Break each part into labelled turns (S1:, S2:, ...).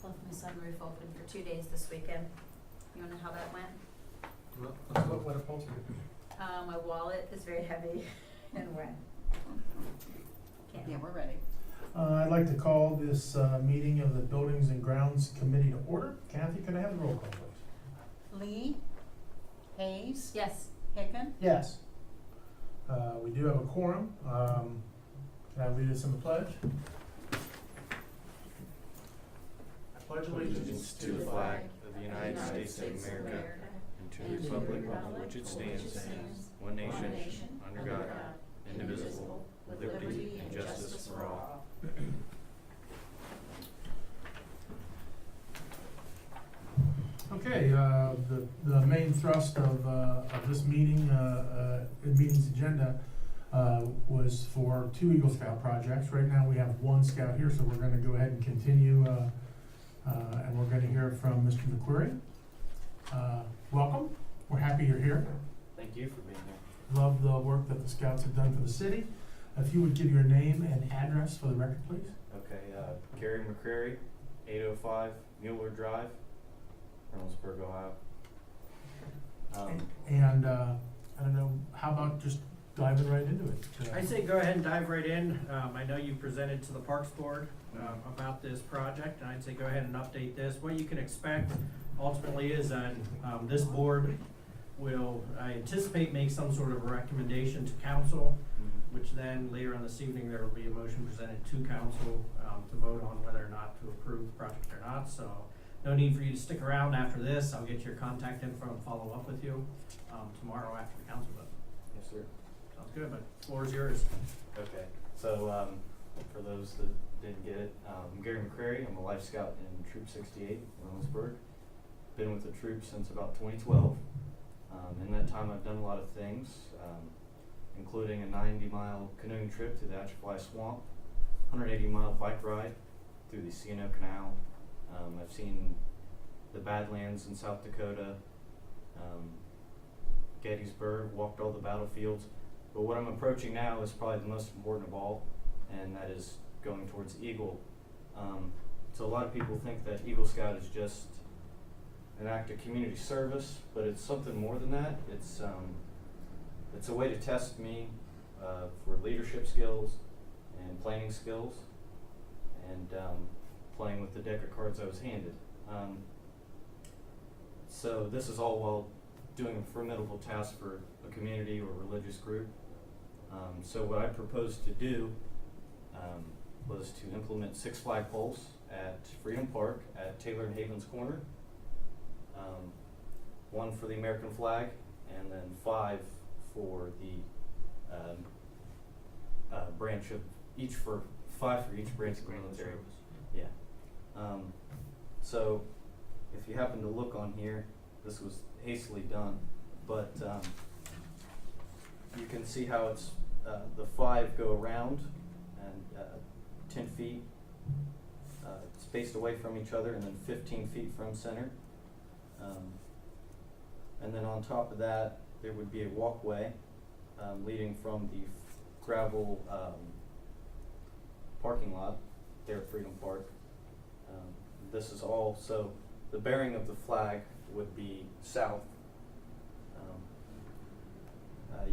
S1: Left my sunroof open for 2 days this weekend. You wanna know how that went?
S2: What a faulty.
S1: My wallet is very heavy and wet.
S3: Yeah, we're ready.
S2: I'd like to call this meeting of the Buildings and Grounds Committee to order. Kathy, could I have the roll call, please?
S3: Lee, Hayes,
S1: Yes.
S3: Hicken,
S2: Yes. We do have a quorum. Can I lead us in the pledge? I pledge
S4: Allegiance to the flag of the United States of America and to the republic for which it stands, one nation, under God, indivisible, with liberty and justice for all.
S2: Okay, the main thrust of this meeting's agenda was for 2 Eagle Scout projects. Right now, we have 1 scout here, so we're gonna go ahead and continue, and we're gonna hear from Mr. McQuarrie. Welcome, we're happy you're here.
S4: Thank you for being here.
S2: Love the work that the scouts have done for the city. If you would give your name and address for the record, please.
S4: Okay, Gary McCrary, 805 Mueller Drive, Reynoldsburg, Ohio.
S2: And, I don't know, how about just diving right into it?
S5: I say go ahead and dive right in. I know you presented to the Parks Board about this project, and I'd say go ahead and update this. What you can expect ultimately is that this board will, I anticipate, make some sort of a recommendation to council, which then later on this evening, there will be a motion presented to council to vote on whether or not to approve the project or not. So no need for you to stick around after this. I'll get your contact info and follow up with you tomorrow after the council vote.
S4: Yes, sir.
S5: Sounds good, but the floor is yours.
S4: Okay, so for those that didn't get it, I'm Gary McCrary. I'm a Life Scout in Troop 68, Reynoldsburg. Been with the troop since about 2012. In that time, I've done a lot of things, including a 90-mile canoeing trip to the Atchafalaya Swamp, 180-mile bike ride through the C&O Canal. I've seen the Badlands in South Dakota, Gettysburg, walked all the battlefields. But what I'm approaching now is probably the most important of all, and that is going towards Eagle. So a lot of people think that Eagle Scout is just an act of community service, but it's something more than that. It's a way to test me for leadership skills and planning skills, and playing with the deck of cards I was handed. So this is all while doing a formidable task for a community or religious group. So what I proposed to do was to implement 6 flagpoles at Freedom Park at Taylor and Havens Corner, 1 for the American flag, and then 5 for the branch of each, for 5 for each branch of the military. Yeah. So if you happen to look on here, this was hastily done, but you can see how it's the 5 go around and 10 feet spaced away from each other, and then 15 feet from center. And then on top of that, there would be a walkway leading from the gravel parking lot there at Freedom Park. This is all, so the bearing of the flag would be south.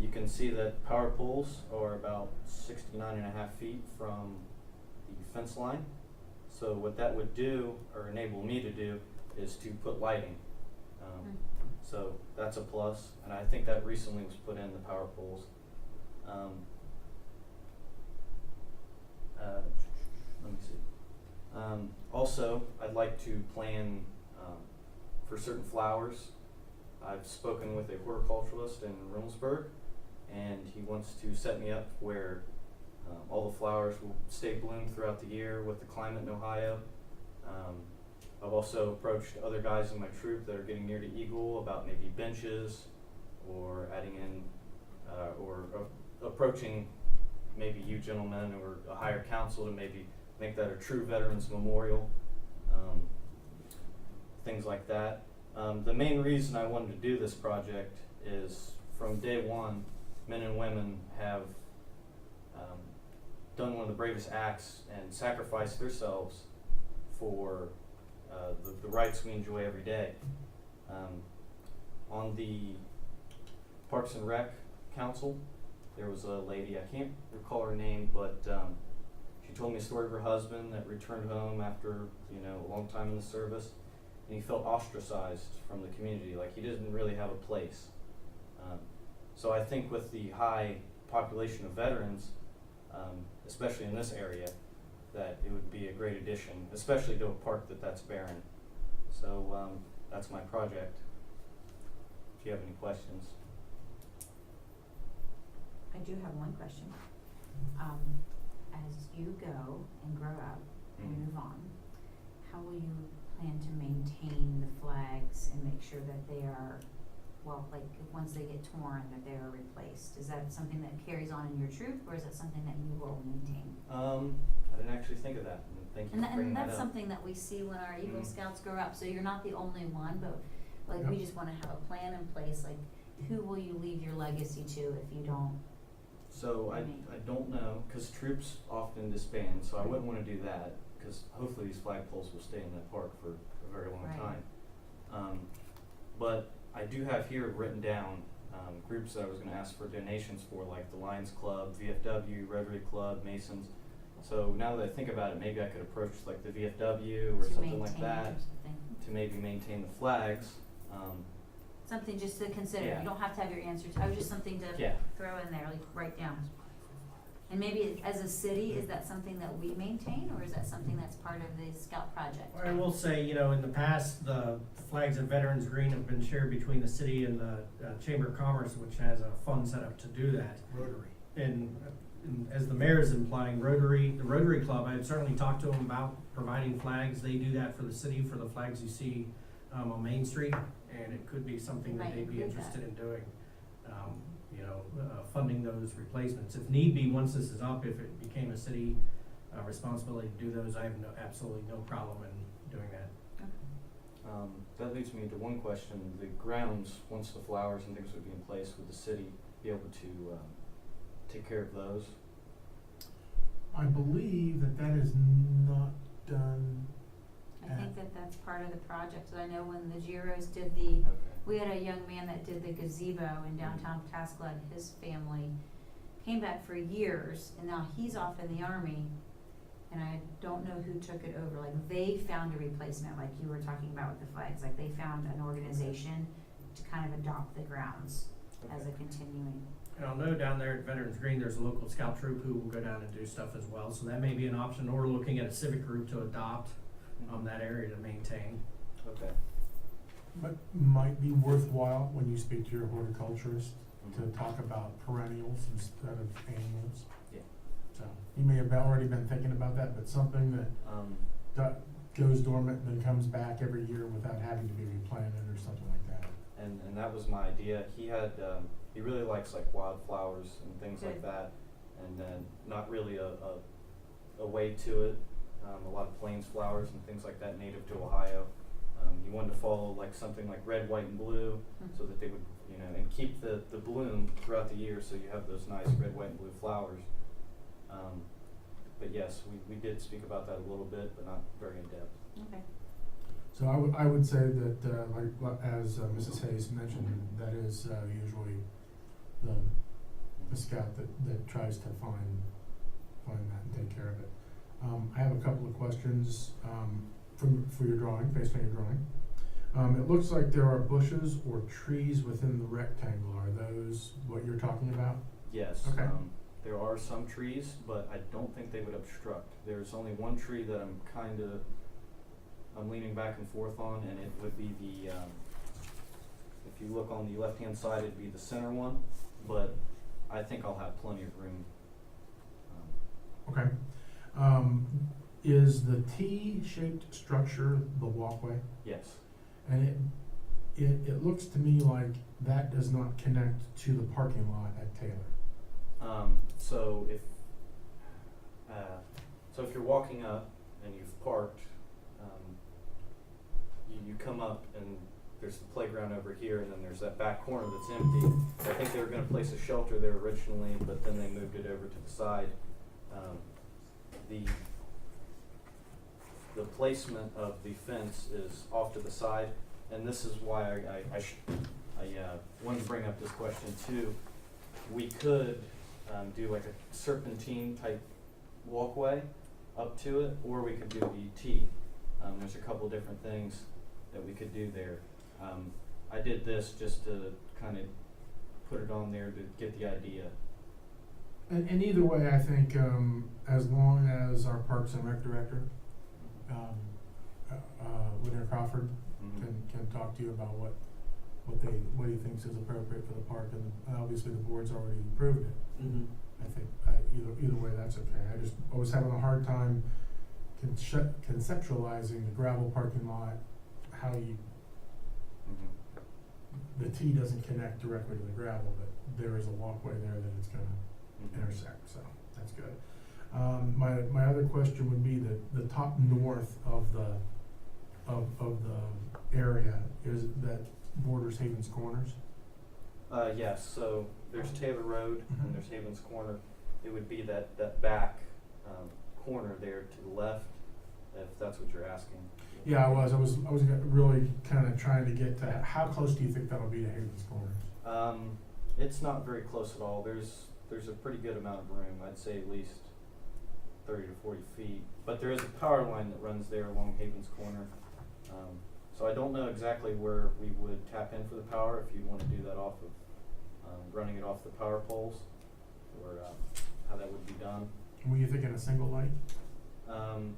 S4: You can see that power poles are about 69.5 feet from the fence line. So what that would do, or enable me to do, is to put lighting. So that's a plus, and I think that recently was put in, the power poles. Let me see. Also, I'd like to plan for certain flowers. I've spoken with a horticulturalist in Reynoldsburg, and he wants to set me up where all the flowers will stay bloomed throughout the year with the climate in Ohio. I've also approached other guys in my troop that are getting near to Eagle about maybe benches, or adding in, approaching maybe you gentlemen or a higher council to maybe make that a true veterans memorial, things like that. The main reason I wanted to do this project is from day one, men and women have done one of the bravest acts and sacrificed themselves for the rights we enjoy every day. On the Parks and Rec Council, there was a lady, I can't recall her name, but she told me a story of her husband that returned home after, you know, a long time in the service, and he felt ostracized from the community, like he didn't really have a place. So I think with the high population of veterans, especially in this area, that it would be a great addition, especially to a park that's barren. So that's my project. If you have any questions.
S1: I do have one question. As you go and grow up and
S4: Mhm.
S1: move on, how will you plan to maintain the flags and make sure that they are, well, like, once they get torn, that they are replaced? Is that something that carries on in your troop, or is that something that you will maintain?
S4: I didn't actually think of that, and thank you
S1: And
S4: for bringing that up.
S1: that's something that we see when our Eagle
S4: Mhm.
S1: Scouts grow up, so you're not the only one, but like, we
S2: Yep.
S1: just wanna have a plan in place, like, who will you leave your legacy to if you don't?
S4: So I don't know, because troops often disband, so I wouldn't want to do that, because hopefully these flagpoles will stay in that park for a very long
S1: Right.
S4: time. But I do have here written down groups that I was going to ask for donations for, like the Lions Club, VFW, Rotary Club, Masons. So now that I think about it, maybe I could approach like the VFW or
S1: To
S4: something like
S1: maintain
S4: that
S1: or something.
S4: to maybe maintain the flags.
S1: Something just to consider,
S4: Yeah.
S1: you don't have to have your answers, I was just something to
S4: Yeah.
S1: throw in there, like, write down. And maybe as a city, is that something that we maintain, or is that something that's part of the Scout project?
S5: I will say, you know, in the past, the flags at Veterans Green have been shared between the city and the Chamber of Commerce, which has a fund set up to do that.
S2: Rotary.
S5: And as the mayor is implying, the Rotary Club, I've certainly talked to them about providing flags. They do that for the city, for the flags you see on Main Street, and it could be something that
S1: Might
S5: they'd be
S1: include
S5: interested
S1: that.
S5: in doing. Funding those replacements. If need be, once this is up, if it became a city responsibility to do those, I have absolutely no problem in doing that.
S4: That leads me to one question. The grounds, once the flowers and things would be in place, would the city be able to take care of those?
S2: I believe that is not done.
S1: I think that that's part of the project, so I know when the Giros did the,
S4: Okay.
S1: we had a young man that did the gazebo in downtown Pataskala, and his family came back for years, and now he's off in the army, and I don't know who took it over, like, they found a replacement, like you were talking about with the flags, like, they found an organization to kind of adopt the grounds as a
S4: Okay.
S1: continuing.
S5: And I'll know down there at Veterans Green, there's a local scout troop who will go down and do stuff as well, so that may be an option, or looking at a civic group to adopt that area to maintain.
S4: Okay.
S2: But might be worthwhile when you speak to your horticulturist to
S4: Mhm.
S2: talk about perennials instead of annuals.
S4: Yeah.
S2: So you may have already been thinking about that, but something that goes dormant and then comes back every year without having to be replanted or something like that.
S4: And that was my idea. He had he really likes like wildflowers and things like
S1: Good.
S4: that, and then not really a way to it. A lot of plains flowers and things like that native to Ohio. He wanted to follow like something like red, white, and blue, so that they would, you know, and keep the bloom throughout the year, so you have those nice red, white, and blue flowers. But yes, we did speak about that a little bit, but not very in depth.
S1: Okay.
S2: So I would say that, like, as Mrs. Hayes mentioned, that is usually the scout that tries to find that and take care of it. I have a couple of questions for your drawing, based on your drawing. It looks like there are bushes or trees within the rectangle. Are those what you're talking about?
S4: Yes.
S2: Okay.
S4: There are some trees, but I don't think they would obstruct. There's only one tree that I'm leaning back and forth on, and it would be the, if you look on the left-hand side, it'd be the center one, but I think I'll have plenty of room.
S2: Okay. Is the T-shaped structure the walkway?
S4: Yes.
S2: And it looks to me like that does not connect to the parking lot at Taylor.
S4: So if you're walking up and you've parked, you come up and there's the playground over here, and then there's that back corner that's empty. I think they were gonna place a shelter there originally, but then they moved it over to the side. the placement of the fence is off to the side, and this is why I wanted to bring up this question too. We could do like a serpentine type walkway up to it, or we could do the T. There's a couple different things that we could do there. I did this just to kind of put it on there to get the idea.
S2: And either way, I think, as long as our Parks and Rec director, Linnea Crawford, can talk to you about what he thinks is appropriate for the park, and obviously the board's already approved it. I think, either way, that's okay. I was having a hard time conceptualizing the gravel parking lot, how the T doesn't connect directly to the gravel, but there is a walkway there that it's gonna intersect, so that's good. My other question would be the top north of the area is that borders Havens Corners.
S4: Yes, so there's Taylor Road
S2: Mhm.
S4: and there's Havens Corner. It would be that back corner there to the left, if that's what you're asking.
S2: Yeah, I was really kind of trying to get to, how close do you think that'll be to Havens Corners?
S4: It's not very close at all. There's a pretty good amount of room. I'd say at least 30 to 40 feet. But there is a power line that runs there along Havens Corner. So I don't know exactly where we would tap in for the power, if you want to do that off of, running it off the power poles, or how that would be done.
S2: Were you thinking a single light?
S4: I'm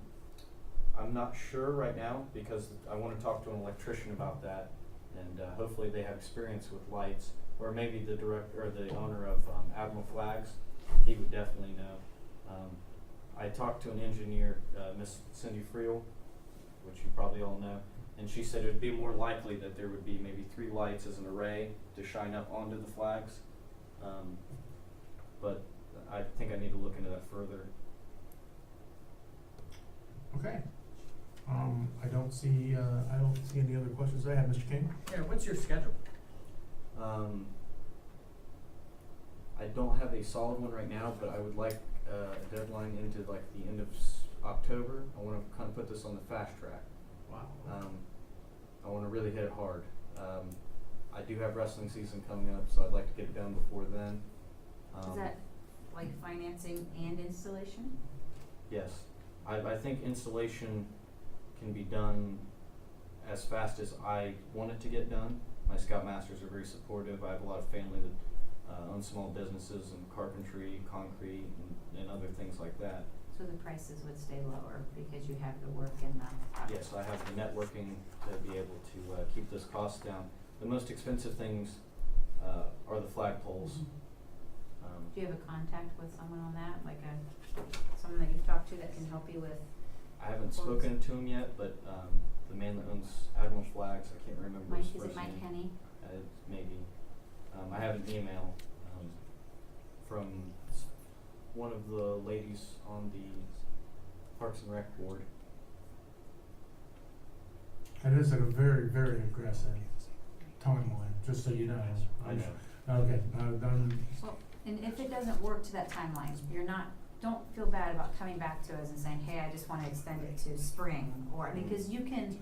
S4: not sure right now, because I want to talk to an electrician about that, and hopefully they have experience with lights, or maybe the director or the owner of Admiral Flags, he would definitely know. I talked to an engineer, Miss Cindy Friel, which you probably all know, and she said it would be more likely that there would be maybe 3 lights as an array to shine up onto the flags, but I think I need to look into that further.
S2: Okay. I don't see any other questions I have, Mr. King.
S5: Yeah, what's your schedule?
S4: I don't have a solid one right now, but I would like a deadline into like the end of October. I want to kind of put this on the fast track.
S5: Wow.
S4: I want to really hit it hard. I do have wrestling season coming up, so I'd like to get it done before then.
S1: Is that like financing and installation?
S4: Yes. I think installation can be done as fast as I want it to get done. My Scoutmasters are very supportive. I have a lot of family that owns small businesses in carpentry, concrete, and other things like that.
S1: So the prices would stay lower because you have the work in the.
S4: Yes, I have the networking to be able to keep those costs down. The most expensive things are the flagpoles.
S1: Do you have a contact with someone on that, like someone that you've talked to that can help you with?
S4: I haven't spoken to him yet, but the man that owns Admiral Flags, I can't remember
S1: Mike,
S4: his
S1: is
S4: first
S1: it Mike
S4: name.
S1: Henny?
S4: Maybe. I have an email from one of the ladies on the Parks and Rec board.
S2: It is at a very, very aggressive timeline, just so you know.
S4: I know.
S2: Okay,
S1: Well, and if it doesn't work to that timeline, don't feel bad about coming back to us and saying, hey, I just wanna extend it to spring, or, I mean, cause you can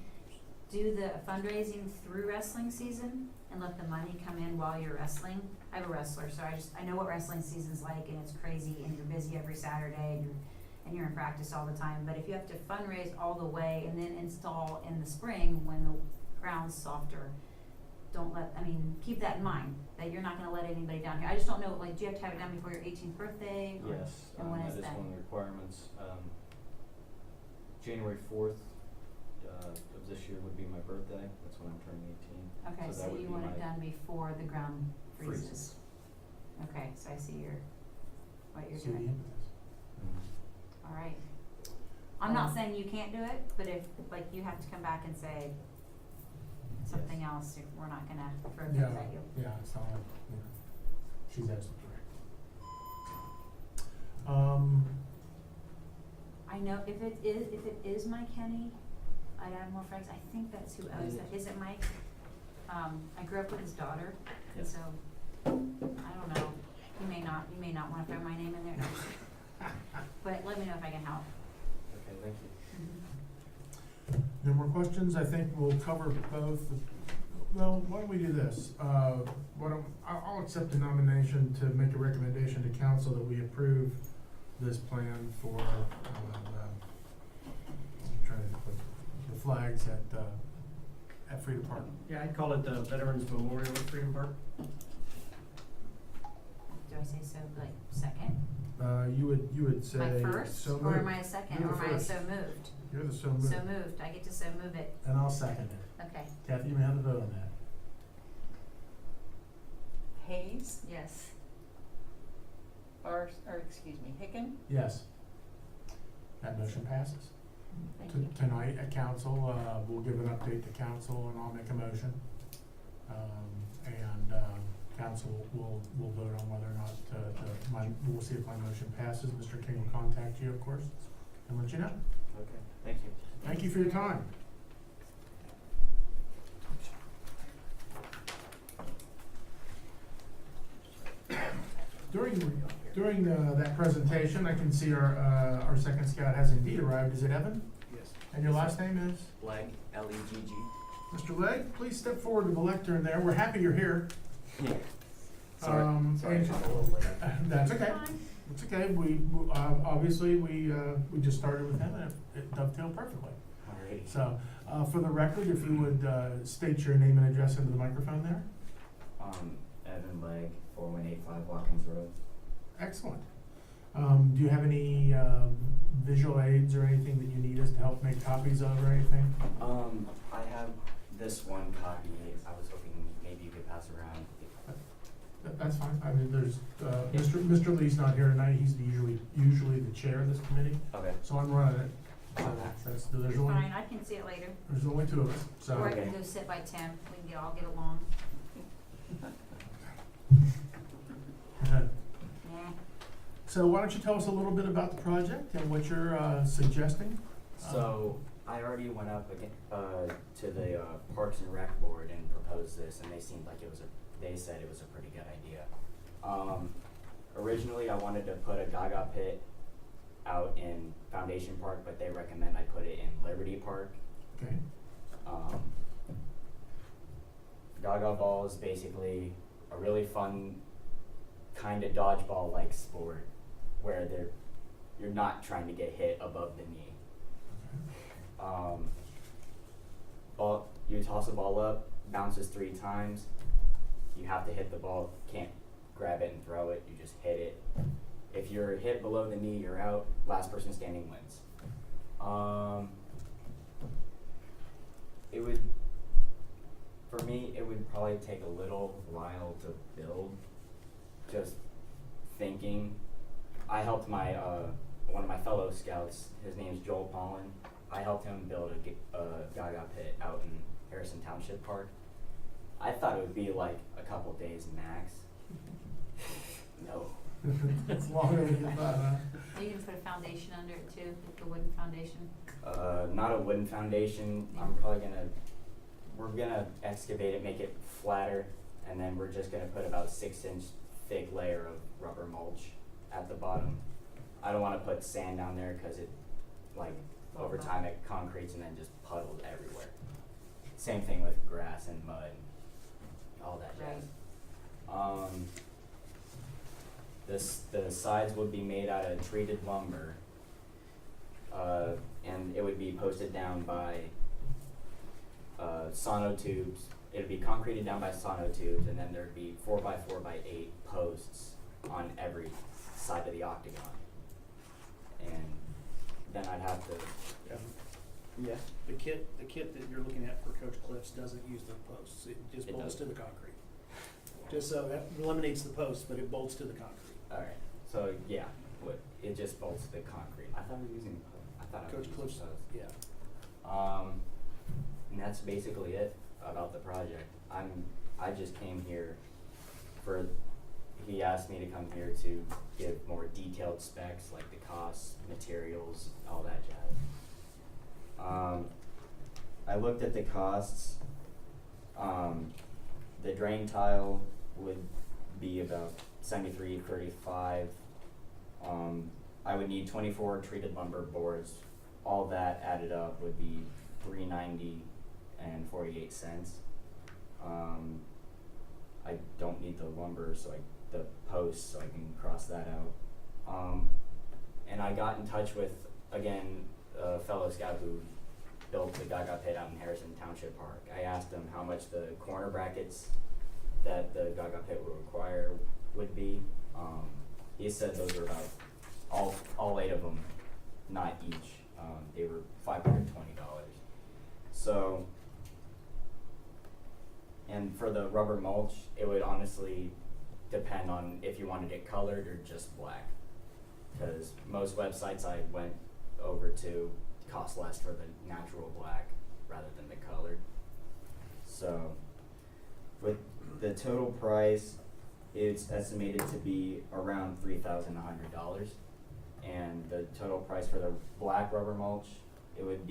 S1: do the fundraising through wrestling season and let the money come in while you're wrestling. I have a wrestler, so I know what wrestling season's like, and it's crazy, and you're busy every Saturday, and you're in practice all the time, but if you have to fundraise all the way and then install in the spring when the ground's softer, keep that in mind, that you're not gonna let anybody down here. I just don't know, like, do you have to have it done before your 18th birthday? Or,
S4: Yes,
S1: and when
S4: that
S1: is
S4: is
S1: that?
S4: one of the requirements. January 4th of this year would be my birthday. That's when I'm turning 18.
S1: Okay,
S4: that
S1: so
S4: would
S1: you
S4: be
S1: want it
S4: my
S1: done before the ground freezes.
S4: freezes.
S1: Okay, so I see what you're
S2: see the
S1: doing.
S2: impetus.
S1: All right. I'm not saying you can't do it, but if, like, you have to come back and say something else, we're not gonna throw things at you.
S2: Yeah, it's not like, she's absolutely right.
S1: I know if it is Mike Henny at Admiral Franks, I think that's who owns that. Is it Mike? I grew up with his daughter, and
S4: Yes.
S1: so I don't know. You may not want to throw my name in there. No. But know if I can help.
S4: Okay, thank you.
S2: No more questions? I think we'll cover both. Well, why don't we do this? I'll accept the nomination to make a recommendation to council that we approve this plan for, I'm trying to put the flags at Freedom Park.
S5: Yeah, I'd call it the Veterans Memorial at Freedom Park.
S1: Do I say so, like, second?
S2: You would say.
S1: My first,
S2: so
S1: or am
S2: moved.
S1: I a second,
S2: You're
S1: or
S2: the
S1: am I
S2: first.
S1: so moved?
S2: You're the so moved.
S1: So moved, I get to so move it,
S2: And I'll second it.
S1: okay,
S2: Kathy, you may have the vote on that.
S3: Hayes,
S1: yes.
S3: Hicken,
S2: Yes. That motion passes.
S1: Thank you.
S2: Tonight at council, we'll give an update to council and I'll make a motion. Council will vote on whether or not we'll see if my motion passes. Mr. King will contact you, of course, and let you know.
S4: Okay, thank you.
S2: Thank you for your time. During that presentation, I can see our second scout has indeed arrived. Is it Evan?
S6: Yes.
S2: And your last name is?
S6: Leg, L-E-G-G.
S2: Mr. Legg, please step forward to the lectern there. We're happy you're here.
S6: Yeah. Sorry,
S2: Um,
S6: sorry,
S2: and-
S6: I'm a little late.
S2: That's okay. It's okay. We obviously, we just started with him and it dovetailed perfectly.
S6: Alrighty.
S2: So, for the record, if you would state your name and address into the microphone there.
S6: Evan Legg, 4185 Watkins Road.
S2: Excellent. Do you have any visual aids or anything that you need us to help make copies of or anything?
S6: I have this one copy. I was hoping maybe you could pass around.
S2: That's fine. I mean, there's, Mr. Lee's not here tonight. He's usually the chair of this committee,
S6: Okay.
S2: so I'm running it. So there's
S1: You're
S2: only,
S1: fine, I can see it later,
S2: there's only two of us, so.
S1: or I can
S6: Okay.
S1: go sit by Tim, we can all get along. Yeah.
S2: So why don't you tell us a little bit about the project and what you're suggesting?
S6: So I already went up again, to the Parks and Rec board and proposed this, and they seemed like they said it was a pretty good idea. Originally, I wanted to put a Gaga pit out in Foundation Park, but they recommend I put it in Liberty Park.
S2: Okay,
S6: Gaga ball is basically a really fun kind of dodgeball-like sport where you're not trying to get hit above the knee. You toss a ball up, bounces 3 times. You have to hit the ball. Can't grab it and throw it. You just hit it. If you're hit below the knee, you're out. Last person standing wins. For me, it would probably take a little while to build. Just thinking. I helped one of my fellow scouts. His name's Joel Pollen. I helped him build a Gaga pit out in Harrison Township Park. I thought it would be like a couple days max. No.
S2: it's longer than you thought, huh?
S1: Are you gonna put a foundation under it too, like a wooden foundation?
S6: Not a wooden foundation. We're gonna excavate it, make it flatter, and then we're just gonna put about 6-inch thick layer of rubber mulch at the bottom. I don't wanna put sand down there cause over time it concretes and then just puddles everywhere. Same thing with grass and mud, all that jazz. The sides would be made out of treated lumber, and it would be posted down by sonotubes. It would be concreted down by sonotubes, and then there'd be 4x4x8 posts on every side of the octagon. And then I'd have to. Yeah.
S7: The kit that you're looking at for Coach Cliffs doesn't use the posts, it just
S6: It
S7: bolts to
S6: doesn't.
S7: the concrete. Just so that eliminates the posts, but it bolts to the concrete.
S6: Alright, so yeah, it just bolts to the concrete. I thought we were using, I thought I was
S7: Coach
S6: using
S7: Cliffs,
S6: posts.
S7: yeah.
S6: And that's basically it about the project. I just came here he asked me to come here to give more detailed specs, like the costs, materials, all that jazz. I looked at the costs. The drain tile would be about $73.35. I would need 24 treated lumber boards. All that added up would be $3.90 and 48 cents. I don't need the lumber, the posts, so I can cross that out. And I got in touch with, again, a fellow scout who built the Gaga pit out in Harrison Township Park. I asked him how much the corner brackets that the Gaga pit would require would be. He said those were about all 8 of them, not each. They were $520. So, and for the rubber mulch, it would honestly depend on if you wanted it colored or just black. Because most websites I went over to cost less for the natural black rather than the colored. So, with the total price, it's estimated to be around $3,100, and the total price for the black rubber mulch, it would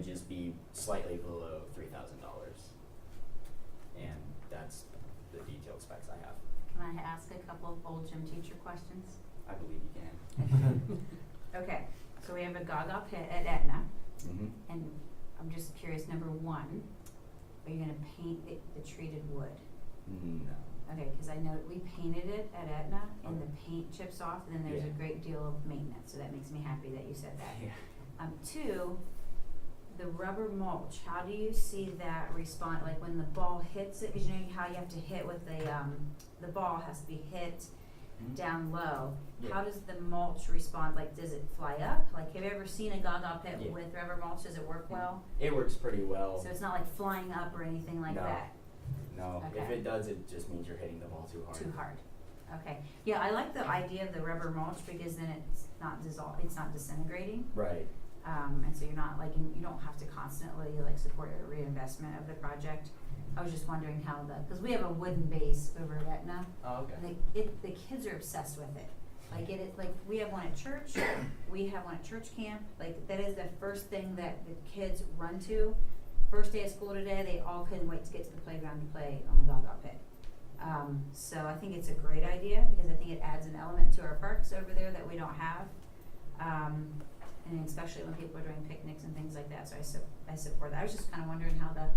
S6: just be slightly below $3,000, and that's the detailed specs I have.
S1: Can I ask a couple of old gym teacher questions?
S6: I believe you can.
S1: Okay, so we have a Gaga pit at Etna,
S6: Mm-hmm.
S1: and I'm just curious, number one, are you gonna paint it the treated wood?
S6: No.
S1: Okay, cause I know we painted it at Etna, and the
S6: Okay.
S1: paint chips off, and then there's
S6: Yeah.
S1: a great deal of maintenance, so that makes me happy that you said that.
S6: Yeah.
S1: Two, the rubber mulch, how do you see that respond, like when the ball hits it, cause you know how you have to hit with the ball has to be hit
S6: Mhm.
S1: down low.
S6: Yeah.
S1: How does the mulch respond, like does it fly up? Like have you ever seen a Gaga pit
S6: Yeah.
S1: with rubber mulch, does it work well?
S6: It works pretty well.
S1: So it's not like flying up or anything like
S6: No.
S1: that?
S6: No, if
S1: Okay.
S6: it does, it just means you're hitting the ball too hard.
S1: Too hard. Okay, yeah, I like the idea of the rubber mulch because then it's not it's not disintegrating.
S6: Right.
S1: And so you're not like, you don't have to constantly like support a reinvestment of the project. I was just wondering how cause we have a wooden base over at Etna,
S6: Oh, okay.
S1: and the kids are obsessed with it. Like like we have one at church, we have one at church camp, like that is the first thing that the kids run to. First day of school today, they all couldn't wait to get to the playground to play on the Gaga pit. So I think it's a great idea because I think it adds an element to our parks over there that we don't have. And especially when people are doing picnics and things like that, so I support that. I was just kinda wondering how the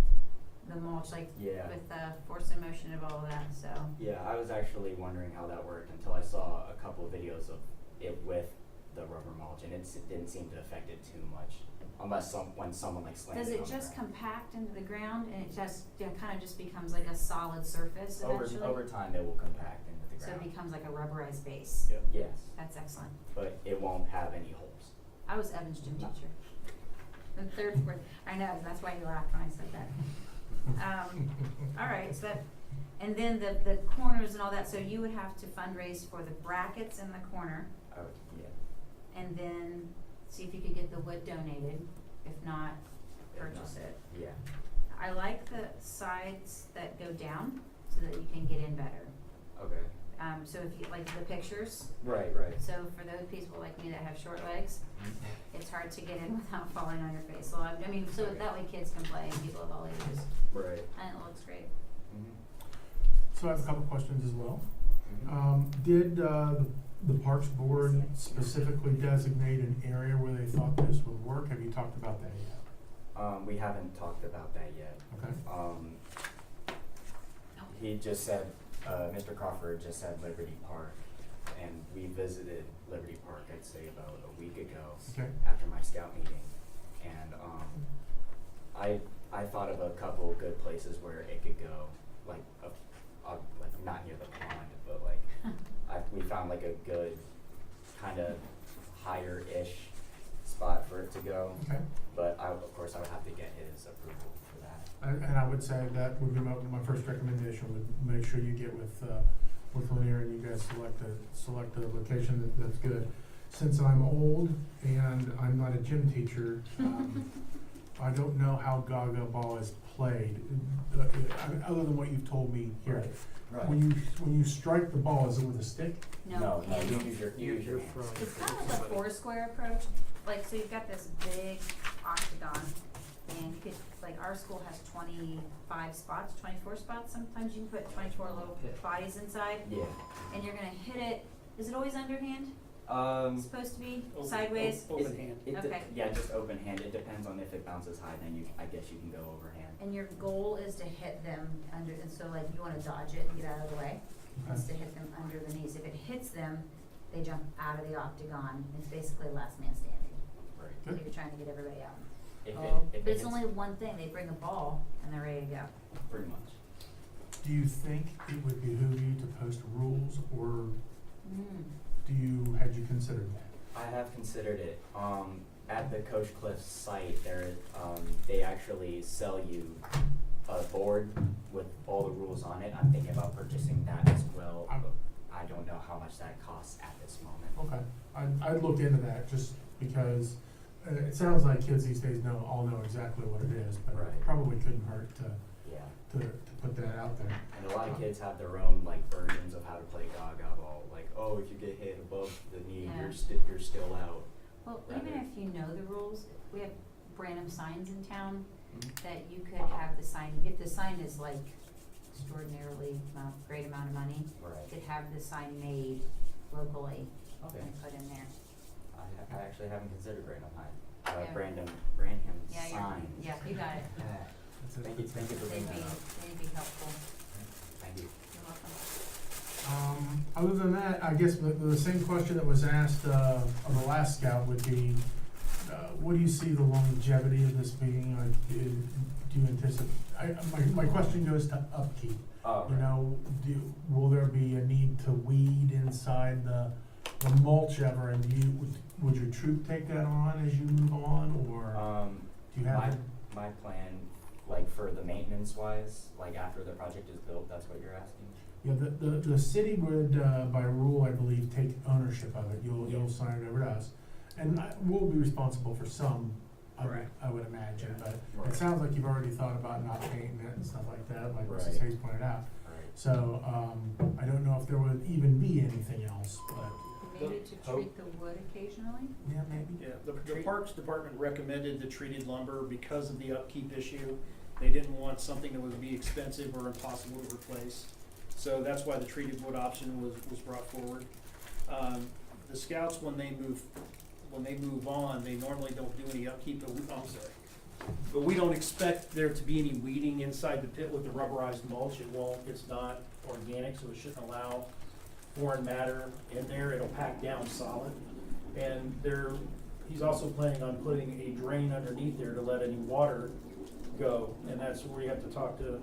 S1: mulch, like
S6: Yeah.
S1: with the force and motion of all of that, so.
S6: Yeah, I was actually wondering how that worked until I saw a couple of videos of it with the rubber mulch, and it didn't seem to affect it too much, unless when someone like slams
S1: Does
S6: it
S1: it
S6: on the
S1: just
S6: ground.
S1: compact into the ground and it just, kinda just becomes like a solid surface eventually?
S6: Over time, it will compact into the
S1: So
S6: ground.
S1: it becomes like a rubberized base?
S7: Yep.
S6: Yes,
S1: That's excellent.
S6: but it won't have any holes.
S1: I was Evan's gym teacher. The third, fourth, I know, that's why you laughed when I said that. All right, so that, and then the corners and all that, so you would have to fundraise for the brackets in the corner,
S6: I would, yeah.
S1: and then see if you could get the wood donated, if not,
S6: If
S1: purchase
S6: not,
S1: it.
S6: Yeah.
S1: I like the sides that go down, so that you can get in better.
S6: Okay.
S1: So if you, like the pictures,
S6: Right.
S1: so for those people like me that have short legs, it's hard to get in without falling on your face. So I mean, so that way kids can play and people of all ages,
S6: Right.
S1: and it looks great.
S6: Mm-hmm.
S2: So I have a couple questions as well.
S6: Mm-hmm.
S2: Did the Parks Board specifically designate an area where they thought this would work? Have you talked about that yet?
S6: We haven't talked about that yet.
S2: Okay.
S6: He just said, Mr. Crawford just said Liberty Park, and we visited Liberty Park, I'd say about a week ago
S2: Okay.
S6: after my scout meeting, and I thought of a couple good places where it could go, like not near the pond, but like we found like a good kind of higher-ish spot for it to go,
S2: Okay.
S6: but of course I would have to get his approval for that.
S2: And I would say that would be my first recommendation, would make sure you get with Lanier and you guys select a location that's good. Since I'm old and I'm not a gym teacher, I don't know how Gaga ball is played, other than what you've told me here.
S6: Right.
S2: When you strike the ball, is it with a stick?
S6: No,
S1: hands.
S6: you use your hands.
S1: It's kind of like a four-square approach, like, so you've got this big octagon, and you could, like, our school has 25 spots, 24 spots, sometimes you can put 24 little bodies inside,
S6: Yeah.
S1: and you're gonna hit it, is it always underhand?
S6: Um,
S1: supposed to be
S7: Open-
S1: sideways?
S7: Open hand.
S1: Okay.
S6: Yeah, just open hand. It depends on if it bounces high, then I guess you can go overhand.
S1: And your goal is to hit them under, and so like you wanna dodge it and get out of the way, it's to hit them under the knees. If it hits them, they jump out of the octagon, it's basically last man standing.
S6: Right.
S1: So
S2: Good.
S1: you're trying to get everybody out.
S6: If
S1: But
S6: it
S1: it's
S6: hits-
S1: only one thing, they bring a ball and they're ready to go.
S6: pretty much.
S2: Do you think it would behoove you to post rules, or had you considered that?
S6: I have considered it. At the Coach Cliff site, they actually sell you a board with all the rules on it. I'm thinking about purchasing that as well, but I don't know how much that costs at this moment.
S2: Okay, I'd look into that, just because it sounds like kids these days all know exactly what it is, but it
S6: Right.
S2: probably couldn't hurt
S6: Yeah.
S2: to put that out there.
S6: And a lot of kids have their own like versions of how to play Gaga Ball. Like, oh, if you get hit above the knee,
S1: Yeah.
S6: you're still out.
S1: Well,
S6: Rather-
S1: even if you know the rules, we have random signs in town
S6: Mhm.
S1: that you could have the sign, if the sign is like extraordinarily great amount of money, you
S6: Right.
S1: could have the sign made locally
S6: Okay.
S1: and put in there.
S6: I actually haven't considered Brandon
S1: Yeah.
S6: Branham
S1: Yeah, you're,
S6: sign.
S1: yeah, you got it.
S2: That's it.
S6: Thank you for
S1: They'd
S6: bringing
S1: be,
S6: that up.
S1: they'd be helpful.
S6: Thank you.
S1: You're welcome.
S2: Other than that, I guess the same question that was asked of the last scout would be, what do you see the longevity of this being? Do you anticipate, my question goes to upkeep.
S6: Oh,
S2: You
S6: right.
S2: know, will there be a need to weed inside the mulch ever, and would your troop take that on as you move on, or do you have?
S6: My plan, like for the maintenance wise, like after the project is built, that's what you're asking?
S2: Yeah, the city would, by rule, I believe, take ownership of it. You'll sign it over to us. And we'll be responsible for some,
S7: Correct.
S2: I would imagine, but
S6: Right.
S2: it sounds like you've already thought about not painting it and stuff like that, like Mrs.
S6: Right.
S2: Hayes pointed out.
S6: Right.
S2: So, I don't know if there would even be anything else, but,
S1: Maybe to treat the wood occasionally?
S2: yeah, maybe.
S7: Yeah, the Parks Department recommended the treated lumber because of the upkeep issue. They didn't want something that would be expensive or impossible to replace. So that's why the treated wood option was brought forward. The scouts, when they move on, they normally don't do any upkeep, but we don't expect there to be any weeding inside the pit with the rubberized mulch. It's not organic, so it shouldn't allow foreign matter in there. It'll pack down solid. And he's also planning on putting a drain underneath there to let any water go. And that's where you have to talk to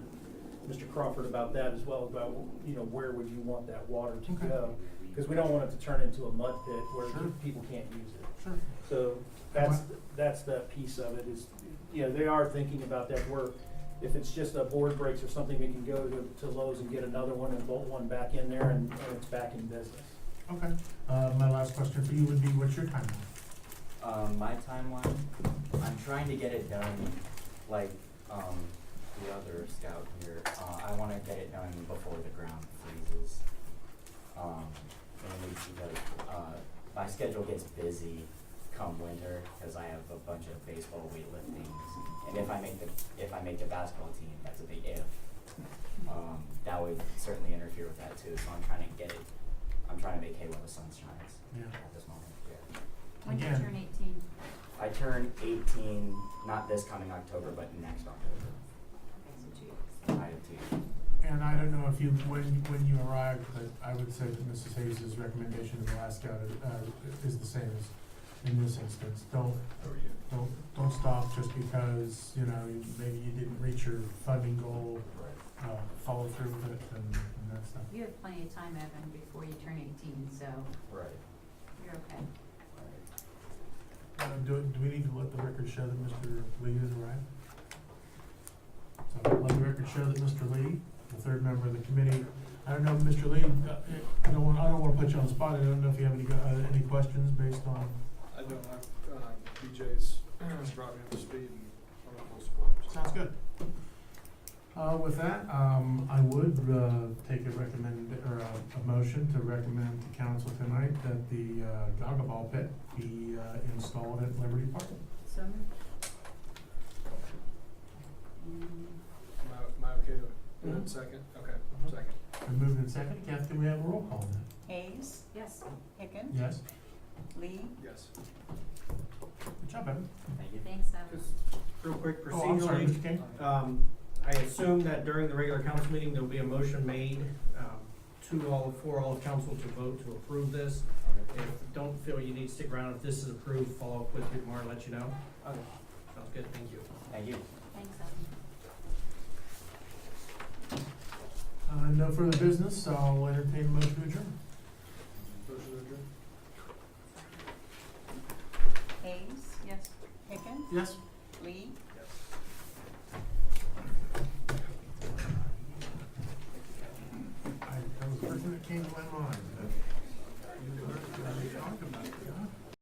S7: Mr. Crawford about that as well, about, where would you want that water to
S2: Okay.
S7: go? Because we don't want it to turn into a mud pit where
S2: Sure.
S7: people can't use it.
S2: Sure.
S7: So that's that piece of it is, they are thinking about that, where if it's just a board breaks or something, we can go to Lowe's and get another one and bolt one back in there and it's back in business.
S2: Okay. My last question for you would be, what's your timeline?
S6: My timeline, I'm trying to get it done like, the other scout here. I wanna get it done before the ground freezes. Mainly because, my schedule gets busy come winter, cause I have a bunch of baseball weightlifting. And if I make the basketball team, that's a big if. That would certainly interfere with that too, so I'm trying to make hay while the sun shines
S2: Yeah.
S6: at this moment, yeah.
S1: When do you
S2: Again.
S1: turn 18?
S6: I turn 18, not this coming October, but next October.
S1: Okay, so 2 years.
S6: I have 2 years.
S2: And I don't know if when you arrived, but I would say that Mrs. Hayes' recommendation of the last scout is the same as in this instance. Don't stop just because, maybe you didn't reach your funding goal, follow through with it and that stuff.
S1: You have plenty of time, Evan, before you turn 18, so
S6: Right.
S1: you're okay.
S2: Do we need to let the record show that Mr. Lee has arrived? So let the record show that Mr. Lee, the third member of the committee, I don't know, Mr. Lee, I don't wanna put you on the spot, I don't know if you have any questions based on.
S8: I don't have, BJ's brought me up to speed and I'm in full support.
S2: Sounds good. With that, I would take a motion to recommend to council tonight that the Gaga Ball pit be installed at Liberty Park.
S1: So moved.
S8: Am I okay to,
S2: Mhm.
S8: second? Okay,
S2: Mhm.
S8: second.
S2: Been moved and seconded. Kath, can we have a roll call on that?
S3: Hayes,
S1: Yes.
S3: Hicken,
S2: Yes?
S3: Lee,
S8: Yes.
S2: Good job, Evan.
S6: Thank you.
S1: Thanks, Evan.
S5: Just real quick
S2: Oh, I'm sorry,
S5: procedurally,
S2: Mr. King.
S5: I assume that during the regular council meeting, there'll be a motion made, for all of council to vote to approve this. If you don't feel you need to stick around, if this is approved, follow up with me tomorrow and let you know.
S6: Okay.
S5: Sounds good, thank you.
S6: Thank you.
S1: Thanks, Evan.
S2: No further business, so I'll entertain a motion to adjourn.
S8: Motion to adjourn?
S3: Hayes,
S1: Yes.
S3: Hicken,
S2: Yes?
S3: Lee,
S8: Yes.
S2: That was the first thing that came to my mind. You were talking about it, yeah.